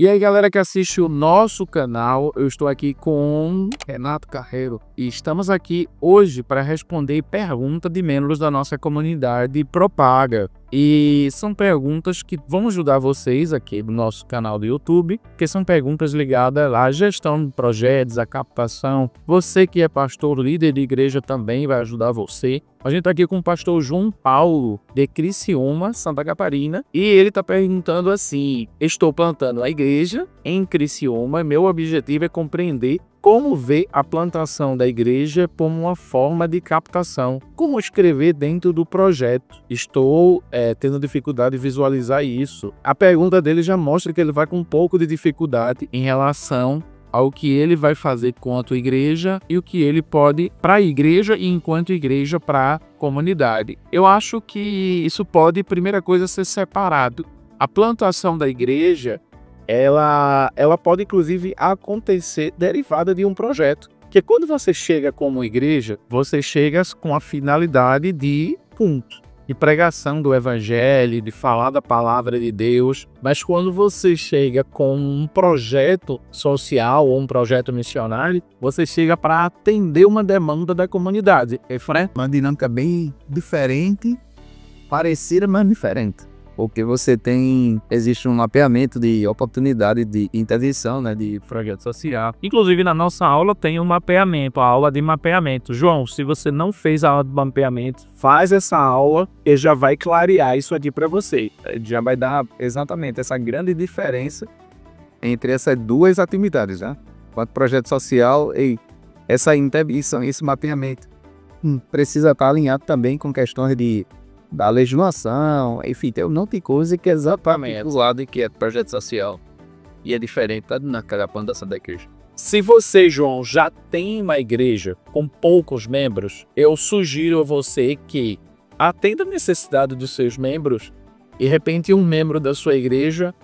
E aí, galera que assiste o nosso canal, eu estou aqui com Renato Carreiro e estamos aqui hoje para responder perguntas de membros da nossa comunidade Propaga. E são perguntas que vão ajudar vocês aqui no nosso canal do YouTube, que são perguntas ligadas à gestão de projetos, à captação. Você que é pastor, líder de igreja também vai ajudar você. A gente está aqui com o pastor João Paulo, de Criciúma, Santa Catarina, e ele está perguntando assim: estou plantando a igreja em Criciúma, meu objetivo é compreender como ver a plantação da igreja como uma forma de captação. Como escrever dentro do projeto? Estou tendo dificuldade de visualizar isso. A pergunta dele já mostra que ele vai com um pouco de dificuldade em relação ao que ele vai fazer quanto igreja e o que ele pode para a igreja e enquanto igreja para a comunidade. Eu acho que isso pode, primeira coisa, ser separado. A plantação da igreja, ela pode inclusive acontecer derivada de um projeto. Porque quando você chega como igreja, você chega com a finalidade de pregação do evangelho, de falar da palavra de Deus. Mas quando você chega com um projeto social ou um projeto missionário, você chega para atender uma demanda da comunidade. Uma dinâmica bem diferente, parecida, mas diferente. Porque existe um mapeamento de oportunidade de intervenção, né, de projeto social. Inclusive na nossa aula tem um mapeamento, a aula de mapeamento. João, se você não fez a aula de mapeamento, faz essa aula e já vai clarear isso aqui para você. Já vai dar exatamente essa grande diferença entre essas duas atividades, né? Quanto projeto social e essa intervenção, esse mapeamento precisa estar alinhado também com questões da legislação, enfim, tem um monte de coisa que é exatamente do lado que é projeto social. E é diferente naquela plantação da igreja. Se você, João, já tem uma igreja com poucos membros, eu sugiro a você que atenda a necessidade dos seus membros e, de repente, um membro da sua igreja,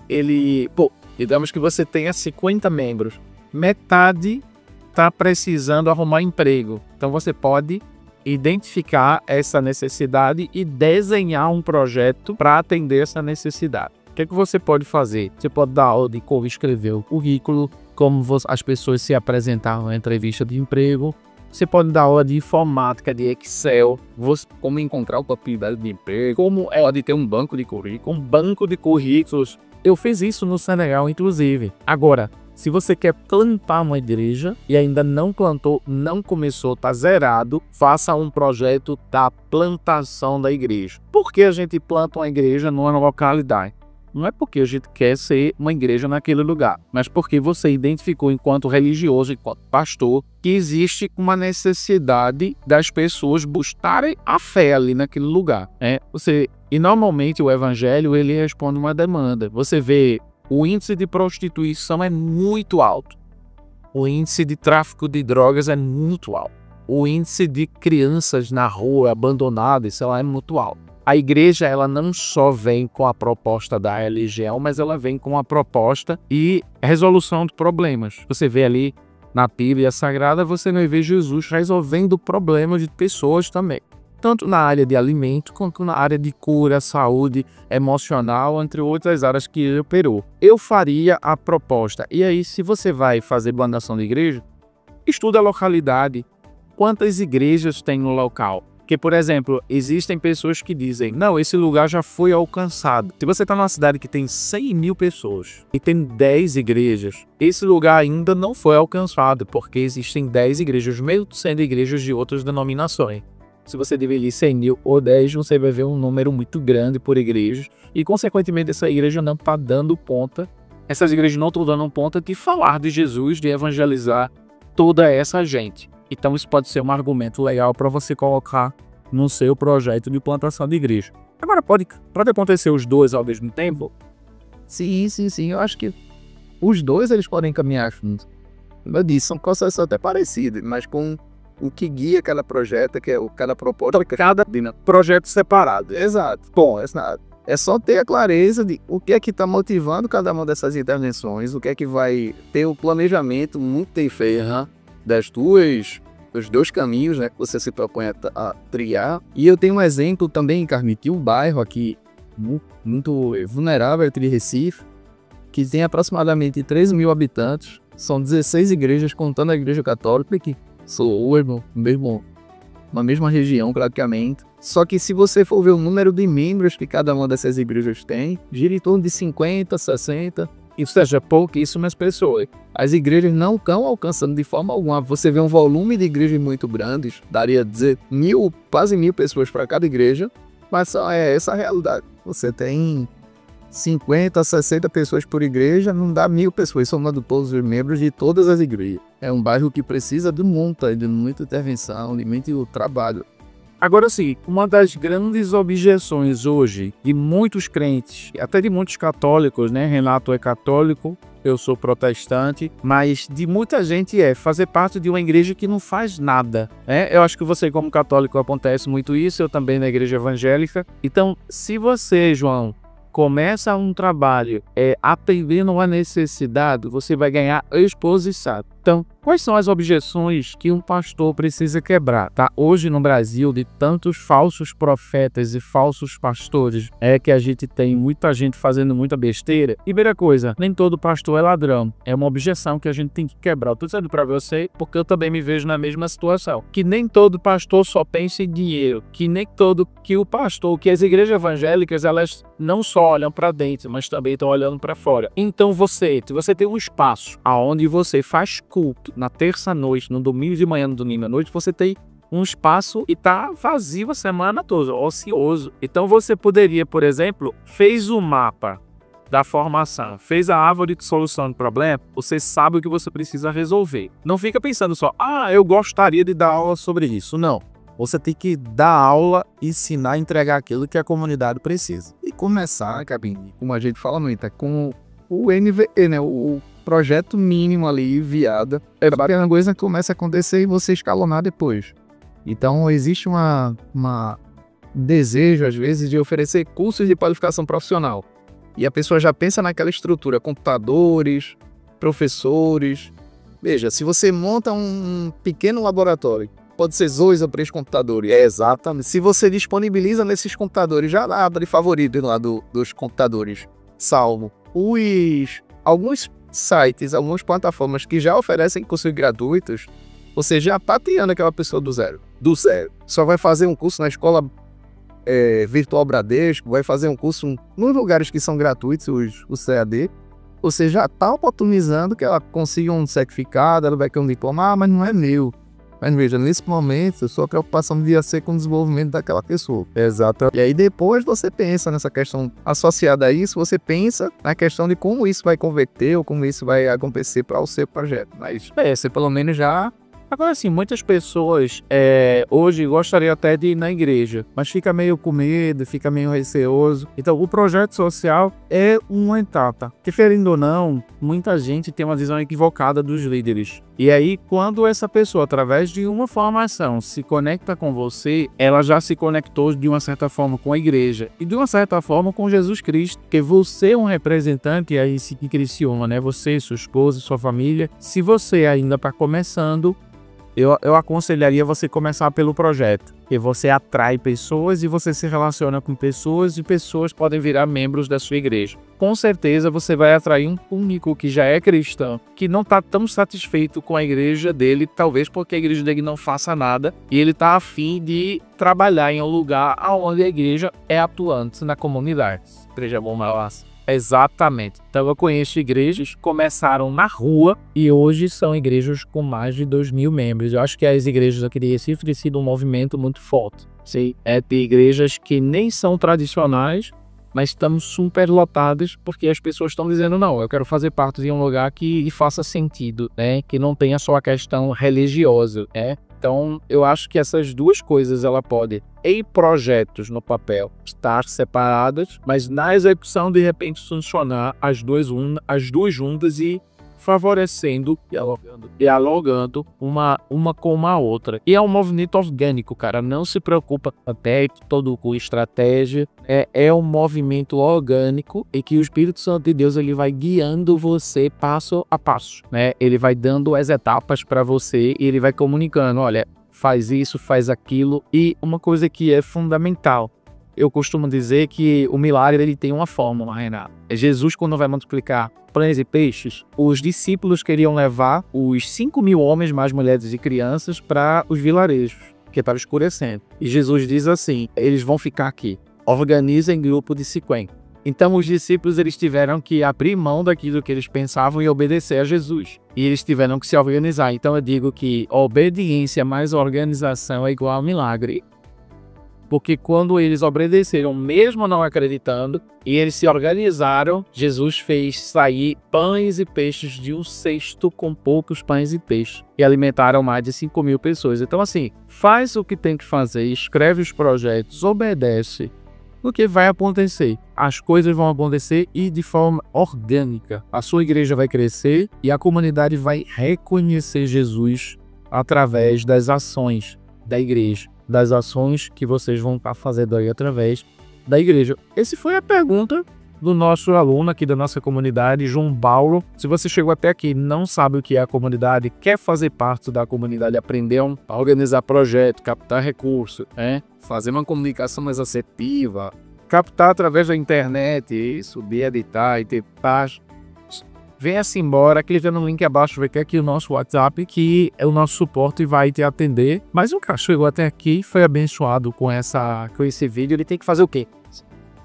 digamos que você tenha 50 membros, metade está precisando arrumar emprego. Então, você pode identificar essa necessidade e desenhar um projeto para atender essa necessidade. O que você pode fazer? Você pode dar aula de como escrever o currículo, como as pessoas se apresentaram na entrevista de emprego. Você pode dar aula de informática, de Excel, como encontrar oportunidade de emprego, como pode ter um banco de currículos. Eu fiz isso no Senegal, inclusive. Agora, se você quer plantar uma igreja e ainda não plantou, não começou, está zerado, faça um projeto da plantação da igreja. Por que a gente planta uma igreja numa localidade? Não é porque a gente quer ser uma igreja naquele lugar, mas porque você identificou enquanto religioso, enquanto pastor, que existe uma necessidade das pessoas buscarem a fé ali naquele lugar. E normalmente o evangelho ele responde uma demanda. Você vê o índice de prostituição é muito alto. O índice de tráfico de drogas é muito alto. O índice de crianças na rua abandonadas, é muito alto. A igreja ela não só vem com a proposta da religião, mas ela vem com a proposta e resolução de problemas. Você vê ali na Bíblia Sagrada, você vai ver Jesus resolvendo problemas de pessoas também. Tanto na área de alimento, quanto na área de cura, saúde, emocional, entre outras áreas que ele operou. Eu faria a proposta. E aí, se você vai fazer plantação de igreja, estuda a localidade. Quantas igrejas tem no local? Porque, por exemplo, existem pessoas que dizem, não, esse lugar já foi alcançado. Se você está numa cidade que tem 100 mil pessoas e tem 10 igrejas, esse lugar ainda não foi alcançado, porque existem 10 igrejas, mesmo sendo igrejas de outras denominações. Se você dividir 100 mil ou 10, você vai ver um número muito grande por igrejas. E, consequentemente, essa igreja não está dando conta. Essas igrejas não estão dando conta de falar de Jesus, de evangelizar toda essa gente. Então, isso pode ser um argumento legal para você colocar no seu projeto de plantação de igreja. Agora, pode acontecer os dois ao mesmo tempo? Sim. Eu acho que os dois eles podem caminhar juntos. Como eu disse, são coisas até parecidas, mas com o que guia cada projeto, que é cada proposta, cada projeto separado. Exato. Bom, é só ter a clareza de o que é que está motivando cada uma dessas intervenções, o que é que vai ter o planejamento muito bem feito dos dois caminhos, né, que você se propõe a trilhar. E eu tenho um exemplo também, Carmite, um bairro aqui muito vulnerável aqui de Recife, que tem aproximadamente 13.000 habitantes. São 16 igrejas, contando a igreja católica, que sou irmão, mesmo, na mesma região praticamente. Só que se você for ver o número de membros que cada uma dessas igrejas tem, gira em torno de 50, 60. Isso seja pouquíssimas pessoas. As igrejas não estão alcançando de forma alguma. Você vê um volume de igrejas muito grandes, daria a dizer quase 1.000 pessoas para cada igreja, mas só é essa a realidade. Você tem 50, 60 pessoas por igreja, não dá 1.000 pessoas, somando todos os membros de todas as igrejas. É um bairro que precisa de muita intervenção, de muito trabalho. Agora sim, uma das grandes objeções hoje de muitos crentes, até de muitos católicos, né? Renato é católico, eu sou protestante, mas de muita gente é fazer parte de uma igreja que não faz nada, né? Eu acho que você como católico acontece muito isso, eu também na igreja evangélica. Então, se você, João, começa um trabalho atendendo uma necessidade, você vai ganhar exposição. Então, quais são as objeções que um pastor precisa quebrar, tá? Hoje no Brasil, de tantos falsos profetas e falsos pastores, que a gente tem muita gente fazendo muita besteira. Primeira coisa, nem todo pastor é ladrão. É uma objeção que a gente tem que quebrar. Eu tô dizendo pra você, porque eu também me vejo na mesma situação. Que nem todo pastor só pensa em dinheiro. Que as igrejas evangélicas, elas não só olham pra dentro, mas também estão olhando pra fora. Então você tem um espaço aonde você faz culto na terça-noite, no domingo de manhã, no domingo à noite, você tem um espaço e tá vazio a semana toda, ocioso. Então você poderia, por exemplo, fez o mapa da formação, fez a árvore de solução do problema, você sabe o que você precisa resolver. Não fica pensando só, eu gostaria de dar aula sobre isso. Não. Você tem que dar aula, ensinar, entregar aquilo que a comunidade precisa. E começar, Cabine, como a gente fala muito, com o NVE, né? O projeto mínimo ali enviado. É a coisa que começa a acontecer e você escalonar depois. Então existe uma desejo, às vezes, de oferecer cursos de qualificação profissional. E a pessoa já pensa naquela estrutura, computadores, professores. Veja, se você monta um pequeno laboratório, pode ser 2 ou 3 computadores. Exatamente. Se você disponibiliza nesses computadores, já abre favorito lá dos computadores, salvo alguns sites, algumas plataformas que já oferecem cursos gratuitos, você já está tirando aquela pessoa do zero. Só vai fazer um curso na escola virtual Bradesco, vai fazer um curso nos lugares que são gratuitos, o CAD. Você já está oportunizando que ela consiga um certificado, ela vai ter um diploma, mas não é meu. Mas veja, nesse momento, a sua preocupação devia ser com o desenvolvimento daquela pessoa. Exato. E aí depois você pensa nessa questão associada a isso, você pensa na questão de como isso vai converter ou como isso vai acontecer para o seu projeto. Mas você pelo menos já... Agora sim, muitas pessoas hoje gostariam até de ir na igreja, mas fica meio com medo, fica meio receoso. Então o projeto social é uma etapa. Que, querendo ou não, muita gente tem uma visão equivocada dos líderes. E aí, quando essa pessoa, através de uma formação, se conecta com você, ela já se conectou de uma certa forma com a igreja e de uma certa forma com Jesus Cristo, porque você é um representante aí que Criciúma, né? Você, sua esposa, sua família. Se você ainda está começando, eu aconselharia você começar pelo projeto, que você atrai pessoas e você se relaciona com pessoas e pessoas podem virar membros da sua igreja. Com certeza você vai atrair um público que já é cristão, que não está tão satisfeito com a igreja dele, talvez porque a igreja dele não faça nada e ele está a fim de trabalhar em um lugar onde a igreja é atuante na comunidade. Igreja Bom Melaço. Exatamente. Então eu conheço igrejas que começaram na rua e hoje são igrejas com mais de 2.000 membros. Eu acho que as igrejas aqui de Recife têm sido um movimento muito forte. Sim, de igrejas que nem são tradicionais, mas estamos super lotadas porque as pessoas estão dizendo, não, eu quero fazer parte de um lugar que faça sentido, né? Que não tenha só a questão religiosa, né? Então, eu acho que essas duas coisas, ela pode, em projetos no papel, estar separadas, mas na execução, de repente, funcionar as duas juntas e favorecendo, dialogando uma com a outra. E é um movimento orgânico, cara. Não se preocupa até todo com estratégia. É um movimento orgânico e que o Espírito Santo de Deus ele vai guiando você passo a passo, né? Ele vai dando as etapas para você e ele vai comunicando, olha, faz isso, faz aquilo. E uma coisa que é fundamental, eu costumo dizer que o milagre ele tem uma fórmula, Renato. Jesus, quando vai multiplicar pães e peixes, os discípulos queriam levar os 5.000 homens, mais mulheres e crianças, para os vilarejos, que estava escurecendo. E Jesus diz assim, eles vão ficar aqui, organizem grupo de 50. Então os discípulos eles tiveram que abrir mão daquilo que eles pensavam e obedecer a Jesus. E eles tiveram que se organizar. Então eu digo que obediência mais organização é igual a milagre. Porque quando eles obedeceram, mesmo não acreditando, e eles se organizaram, Jesus fez sair pães e peixes de um cesto com poucos pães e peixes. E alimentaram mais de 5.000 pessoas. Então assim, faz o que tem que fazer, escreve os projetos, obedece. O que vai acontecer? As coisas vão acontecer e de forma orgânica. A sua igreja vai crescer e a comunidade vai reconhecer Jesus através das ações da igreja, das ações que vocês vão estar fazendo aí através da igreja. Essa foi a pergunta do nosso aluno aqui da nossa comunidade, João Paulo. Se você chegou até aqui e não sabe o que é a comunidade, quer fazer parte da comunidade, aprender a organizar projeto, captar recursos, fazer uma comunicação mais assertiva, captar através da internet, subir, editar e ter paz, venha-se embora, clica no link abaixo, vai ter aqui o nosso WhatsApp, que é o nosso suporte e vai te atender. Mas o cara chegou até aqui, foi abençoado com esse vídeo, ele tem que fazer o quê?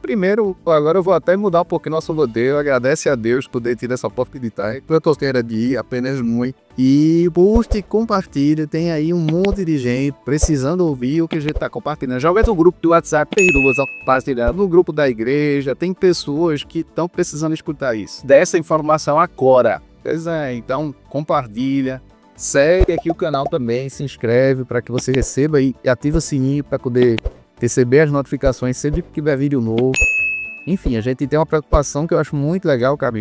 Primeiro, agora eu vou até mudar um pouquinho nosso roteiro. Agradece a Deus por ter tido essa oportunidade. Eu tô querendo de ir, apenas muito. E curte, compartilha. Tem aí um monte de gente precisando ouvir o que a gente tá compartilhando. Joga no grupo do WhatsApp, tem duas compartilhando. No grupo da igreja, tem pessoas que estão precisando escutar isso. Dessa informação agora. Pois é, então compartilha. Segue aqui o canal também, se inscreve para que você receba e ativa o sininho para poder receber as notificações sempre que tiver vídeo novo. Enfim, a gente tem uma preocupação que eu acho muito legal, cara,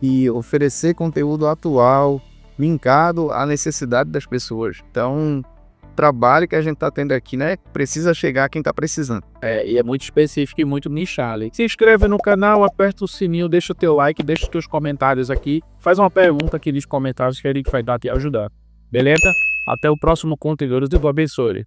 e oferecer conteúdo atual, linkado à necessidade das pessoas. Então, o trabalho que a gente tá tendo aqui, né, precisa chegar a quem tá precisando. E é muito específico e muito nichado. Se inscreve no canal, aperta o sininho, deixa o teu like, deixa os teus comentários aqui. Faz uma pergunta aqui nos comentários que a gente vai dar te ajudar. Beleza? Até o próximo conteúdo. Deus abençoe.